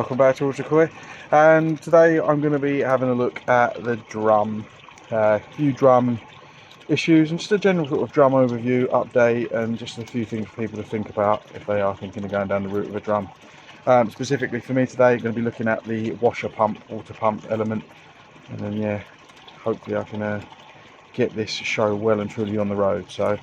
welcome back to Draco, and today I'm going to be having a look at the drum, few drum issues and just a general sort of drum overview, update, and just a few things for people to think about if they are thinking of going down the route of a drum. Specifically for me today, I'm going to be looking at the washer pump, water pump element, and then yeah, hopefully I can get this show well and truly on the road. So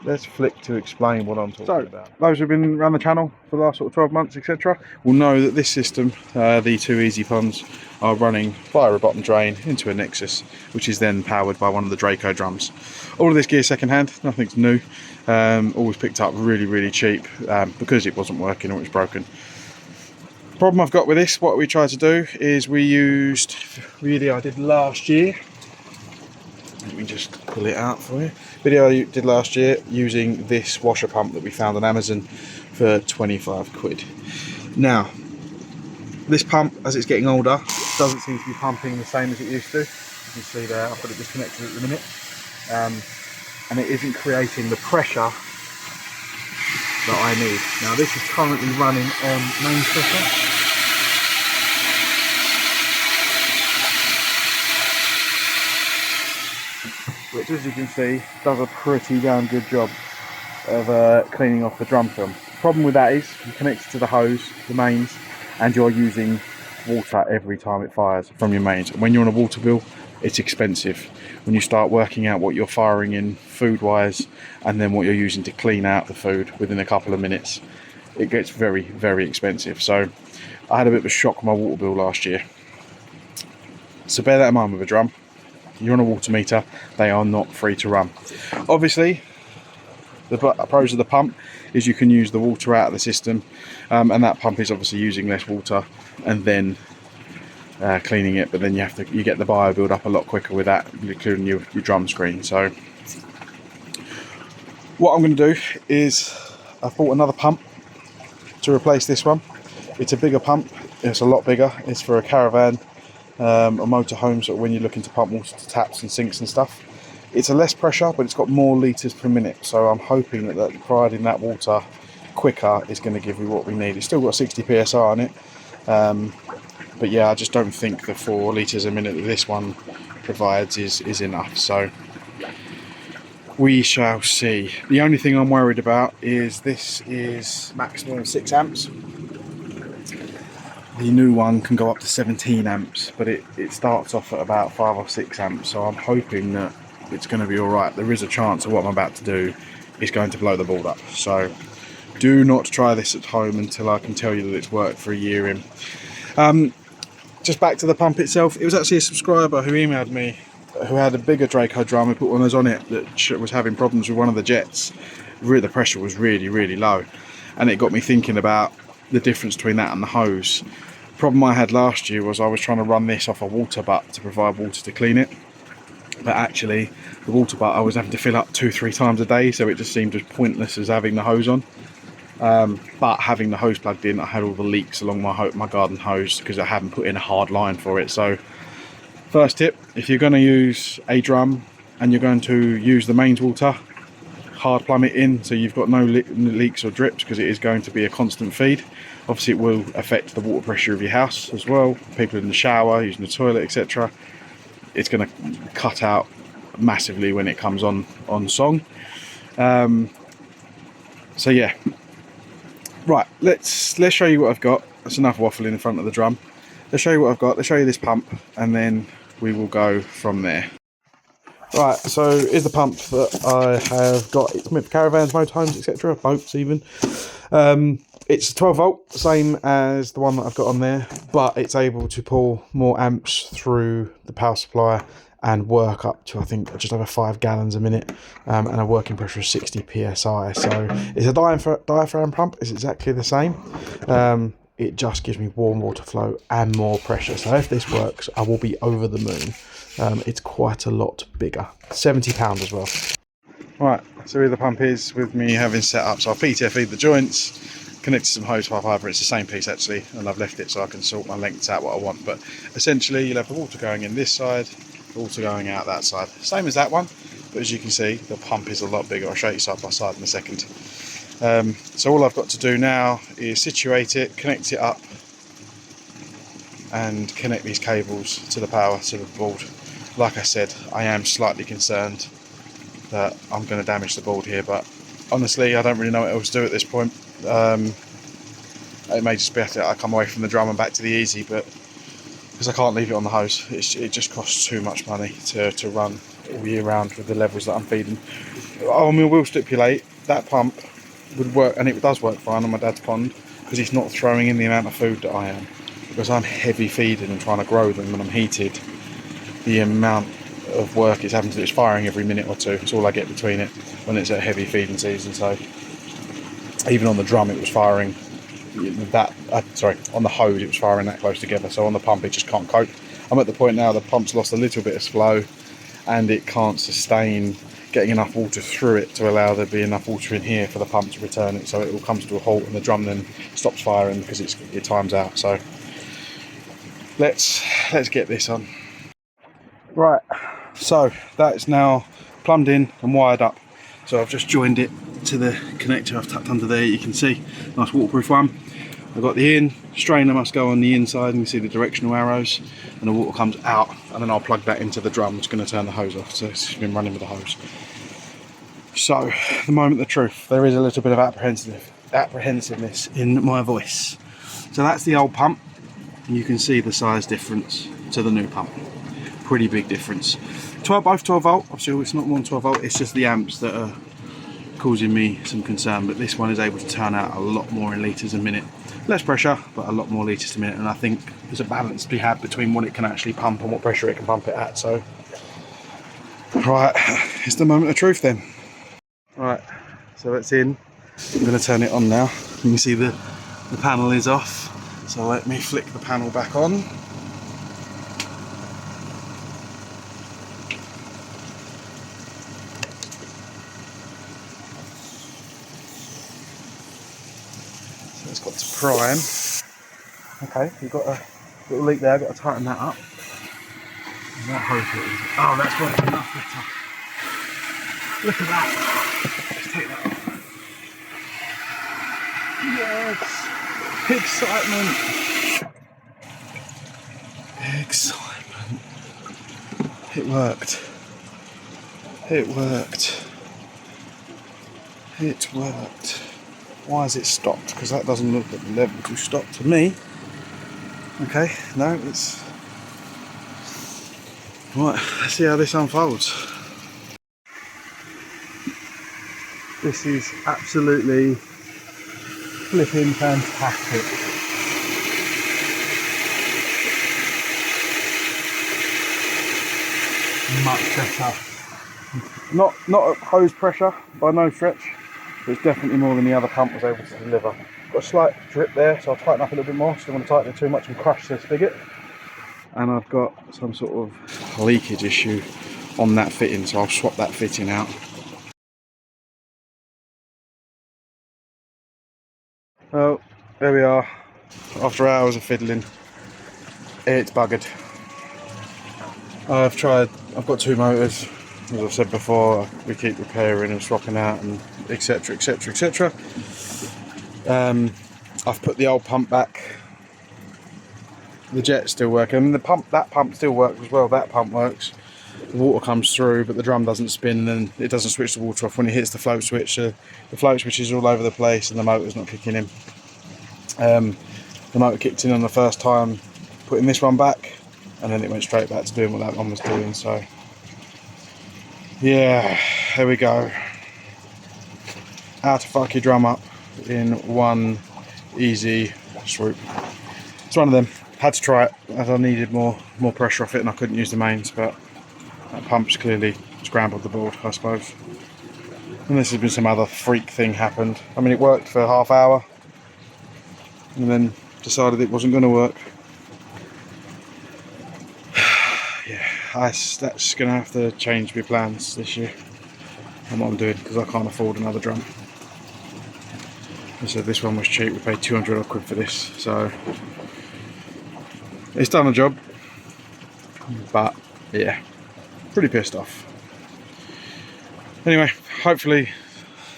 let's flick to explain what I'm talking about. Those who've been around the channel for the last sort of 12 months, etc., will know that this system, the two easy ponds, are running via a bottom drain into a Nexus, which is then powered by one of the Draco drums. All of this gear second hand, nothing's new, always picked up really cheap because it wasn't working or it was broken. Problem I've got with this, what we tried to do is we used video I did last year. Let me just pull it out for you. Video I did last year using this washer pump that we found on Amazon for 25 quid. Now, this pump, as it's getting older, doesn't seem to be pumping the same as it used to. You can see there, I've got it disconnected at the minute. And it isn't creating the pressure that I need. Now, this is currently running on main pressure. Which, as you can see, does a pretty damn good job of cleaning off the drum film. The problem with that is you connect it to the hose, the mains, and you're using water every time it fires from your mains. And when you're on a water bill, it's expensive. When you start working out what you're firing in food-wise and then what you're using to clean out the food within a couple of minutes, it gets very expensive. So I had a bit of a shock with my water bill last year. So bear that in mind with a drum. You're on a water meter, they are not free to run. Obviously, the pros of the pump is you can use the water out of the system, and that pump is obviously using less water and then cleaning it, but then you get the bio build up a lot quicker with that, including your drum screen. So what I'm going to do is I bought another pump to replace this one. It's a bigger pump, it's a lot bigger, it's for a caravan, a motorhome, sort of when you're looking to pump water to taps and sinks and stuff. It's a less pressure, but it's got more litres per minute, so I'm hoping that providing that water quicker is going to give me what we need. It's still got 60 psi on it, but yeah, I just don't think the 4 litres a minute that this one provides is enough, so we shall see. The only thing I'm worried about is this is maximum 6 amps. The new one can go up to 17 amps, but it starts off at about 5 or 6 amps, so I'm hoping that it's going to be alright. There is a chance that what I'm about to do is going to blow the board up, so do not try this at home until I can tell you that it's worked for a year in. Just back to the pump itself, it was actually a subscriber who emailed me who had a bigger Draco drum, who put one of those on it that was having problems with one of the jets. The pressure was really low, and it got me thinking about the difference between that and the hose. Problem I had last year was I was trying to run this off a water butt to provide water to clean it, but actually the water butt I was having to fill up 2-3 times a day, so it just seemed as pointless as having the hose on. But having the hose plugged in, I had all the leaks along my garden hose because I hadn't put in a hard line for it. So first tip, if you're going to use a drum and you're going to use the mains water, hard plumb it in so you've got no leaks or drips, because it is going to be a constant feed. Obviously it will affect the water pressure of your house as well. People in the shower, using the toilet, etc. It's going to cut out massively when it comes on song. So yeah, right, let's show you what I've got. That's enough waffling in front of the drum. Let's show you what I've got. Let's show you this pump, and then we will go from there. Right, so here's the pump that I have got. It's meant for caravans, motorhomes, etc., boats even. It's 12 volt, same as the one that I've got on there, but it's able to pull more amps through the power supply and work up to, I think, just over 5 gallons a minute, and a working pressure of 60 psi. So it's a diaphragm pump. It's exactly the same. It just gives me warm water flow and more pressure. So if this works, I will be over the moon. It's quite a lot bigger. £70 as well. Right, so here the pump is with me having set up. So I'll PTFE the joints, connected some hose fiber. It's the same piece actually, and I've left it so I can sort my lengths out what I want. But essentially you'll have the water going in this side, the water going out that side. Same as that one, but as you can see, the pump is a lot bigger. I'll show you side by side in a second. So all I've got to do now is situate it, connect it up and connect these cables to the power to the board. Like I said, I am slightly concerned that I'm going to damage the board here, but honestly I don't really know what else to do at this point. It may just be after I come away from the drum and back to the easy, but because I can't leave it on the hose, it just costs too much money to run all year round with the levels that I'm feeding. I mean, we'll stipulate that pump would work, and it does work fine on my dad's pond, because it's not throwing in the amount of food that I am. Because I'm heavy feeding and trying to grow them and I'm heated, the amount of work it's having to do, it's firing every minute or two. It's all I get between it when it's a heavy feeding season. So even on the drum it was firing that, on the hose it was firing that close together. So on the pump it just can't cope. I'm at the point now the pump's lost a little bit of flow and it can't sustain getting enough water through it to allow there to be enough water in here for the pump to return it. So it all comes to a halt and the drum then stops firing because it times out. So let's get this on. Right, so that's now plumbed in and wired up. So I've just joined it to the connector I've tucked under there. You can see, nice waterproof one. I've got the strainer must go on the inside, and you can see the directional arrows, and the water comes out, and then I'll plug that into the drum. It's going to turn the hose off, so it's been running with the hose. So the moment of truth, there is a little bit of apprehensiveness in my voice. So that's the old pump, and you can see the size difference to the new pump. Pretty big difference. Both 12 volt, obviously it's not more than 12 volt, it's just the amps that are causing me some concern, but this one is able to turn out a lot more in litres a minute. Less pressure, but a lot more litres a minute, and I think there's a balance to be had between what it can actually pump and what pressure it can pump it at. So, right, it's the moment of truth then. Right, so it's in. I'm going to turn it on now. You can see the panel is off, so let me flick the panel back on. It's got to prime. Okay, you've got a little leak there, I've got to tighten that up. And that hose is, oh, that's working enough better. Look at that. Let's take that off. Yes! Excitement. Excitement. It worked. It worked. It worked. Why has it stopped? Because that doesn't look at the level to stop to me. Okay, no, it's... Right, let's see how this unfolds. This is absolutely flipping fantastic. Much better. Not at hose pressure by no stretch. It's definitely more than the other pump was able to deliver. Got a slight drip there, so I'll tighten up a little bit more. So I don't want to tighten it too much and crush the spigot. And I've got some sort of leakage issue on that fitting, so I'll swap that fitting out. Oh, there we are. After hours of fiddling, it's buggered. I've got two motors. As I've said before, we keep repairing and swapping out and etc, etc, etc. I've put the old pump back. The jet's still working. I mean, that pump still works as well. That pump works. The water comes through, but the drum doesn't spin, and it doesn't switch the water off when it hits the float switch. The float switch is all over the place, and the motor's not kicking in. The motor kicked in on the first time, putting this one back, and then it went straight back to doing what that one was doing. So, yeah, there we go. How to fuck your drum up in one easy swoop. It's one of them. Had to try it as I needed more pressure off it, and I couldn't use the mains, but that pump's clearly scrambled the board, I suppose. And this has been some other freak thing happened. I mean, it worked for half hour, and then decided it wasn't going to work. Yeah, that's going to have to change my plans this year and what I'm doing, because I can't afford another drum. I said this one was cheap. We paid 200 odd quid for this, so it's done a job. But yeah, pretty pissed off. Anyway, hopefully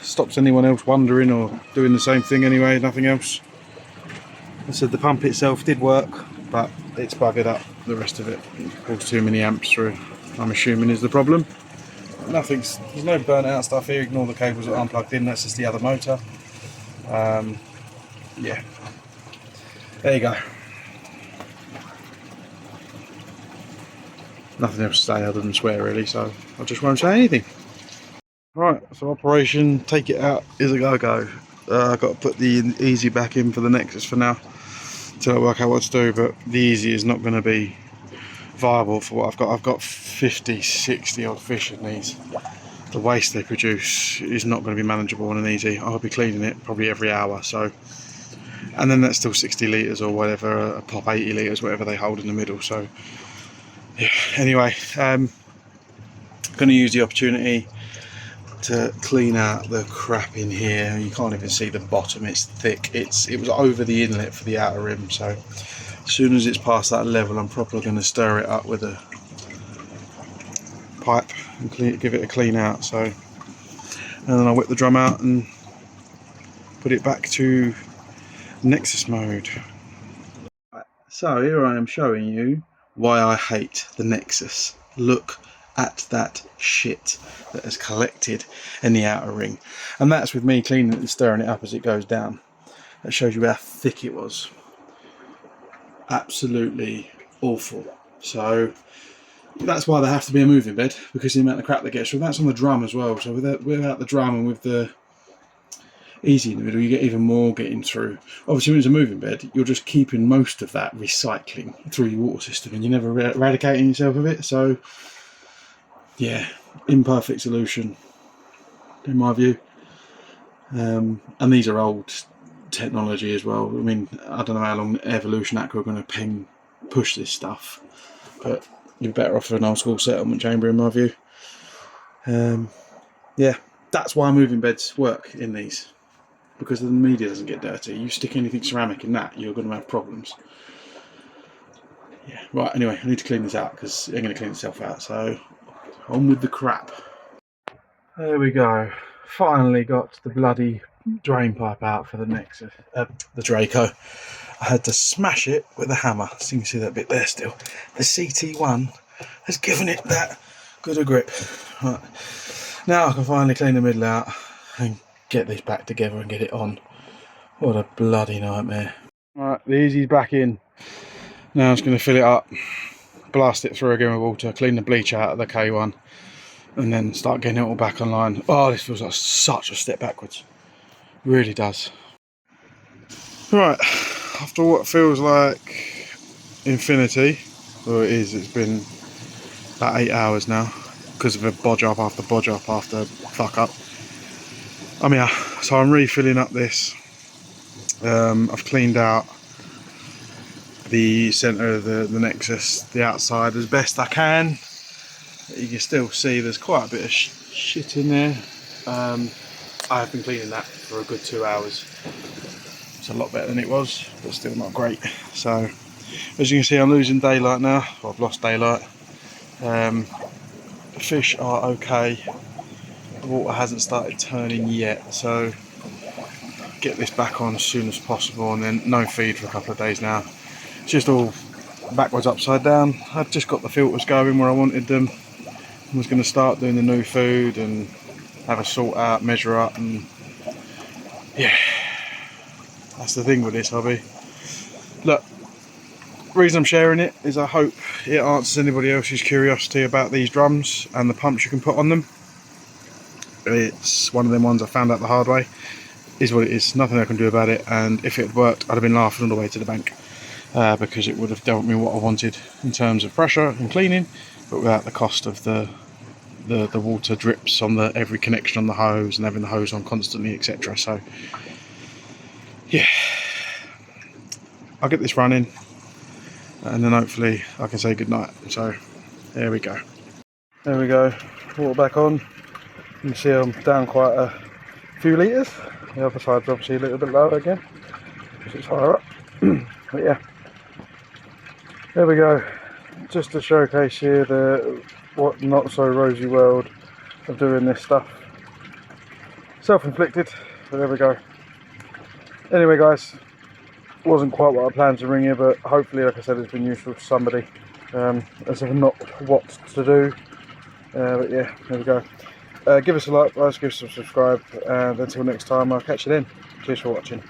stops anyone else wondering or doing the same thing anyway. Nothing else. I said the pump itself did work, but it's buggered up the rest of it. It pulls too many amps through, I'm assuming is the problem. There's no burnt out stuff here, ignore the cables that aren't plugged in, that's just the other motor. Yeah, there you go. Nothing else to say other than swear really, so I just won't say anything. Right, so operation take it out is a go-go. I've got to put the easy back in for the Nexus for now till I work out what to do, but the easy is not going to be viable for what I've got. I've got 50, 60 odd fish in these. The waste they produce is not going to be manageable on an easy. I'll be cleaning it probably every hour, so, and then that's still 60 litres or whatever, a pop 80 litres, whatever they hold in the middle. So yeah, anyway, going to use the opportunity to clean out the crap in here. You can't even see the bottom, it's thick. It was over the inlet for the outer rim, so as soon as it's past that level I'm probably going to stir it up with a pipe and give it a clean out. So, and then I'll whip the drum out and put it back to Nexus mode. So here I am showing you why I hate the Nexus. Look at that shit that has collected in the outer ring, and that's with me cleaning it and stirring it up as it goes down. That shows you how thick it was. Absolutely awful. So that's why there have to be a moving bed, because the amount of crap that gets through. That's on the drum as well, so without the drum and with the easy in the middle, you get even more getting through. Obviously when it's a moving bed, you're just keeping most of that recycling through your water system and you're never eradicating yourself of it. So yeah, imperfect solution in my view. And these are old technology as well. I mean, I don't know how long Evolution Aqua are going to push this stuff, but you're better off for an old school settlement chamber in my view. Yeah, that's why moving beds work in these, because the media doesn't get dirty. You stick anything ceramic in that, you're going to have problems. Yeah, right, anyway, I need to clean this out because it ain't going to clean itself out, so on with the crap. There we go. Finally got the bloody drain pipe out for the Nexus, the Draco. I had to smash it with a hammer, so you can see that bit there still. The CT1 has given it that good a grip. Right. Now I can finally clean the middle out and get this back together and get it on. What a bloody nightmare. Right, the easy's back in. Now I'm just going to fill it up, blast it through again with water, clean the bleach out of the K1, and then start getting it all back online. Oh, this feels like such a step backwards. It really does. Right, after what feels like infinity, well it is, it's been about 8 hours now, because of a bodge up after bodge up after fuck up. I'm here, so I'm refilling up this. I've cleaned out the centre of the Nexus, the outside, as best I can. You can still see there's quite a bit of shit in there. I have been cleaning that for a good 2 hours. It's a lot better than it was, but still not great. So as you can see, I'm losing daylight now. Well, I've lost daylight. The fish are okay. The water hasn't started turning yet, so get this back on as soon as possible, and then no feed for a couple of days now. It's just all backwards upside down. I've just got the filters going where I wanted them. I was going to start doing the new food and have a sort out, measure up, and yeah, that's the thing with this hobby. Look, the reason I'm sharing it is I hope it answers anybody else's curiosity about these drums and the pumps you can put on them. It's one of them ones I found out the hard way. Is what it is, nothing I can do about it, and if it had worked I'd have been laughing all the way to the bank, because it would have dealt me what I wanted in terms of pressure and cleaning, but without the cost of the water drips on every connection on the hose and having the hose on constantly, etc. So yeah, I'll get this running and then hopefully I can say goodnight. So there we go. There we go, water back on. You can see I'm down quite a few litres. The other side's obviously a little bit lower again because it's higher up. But yeah, there we go. Just to showcase here the what not so rosy world of doing this stuff. Self-inflicted, but there we go. Anyway guys, Wasn't quite what I planned to ring you, but hopefully, like I said, it's been useful to somebody as of not what to do. But yeah, there we go. Give us a like, guys, give us a subscribe, and until next time, I'll catch you then. Cheers for watching.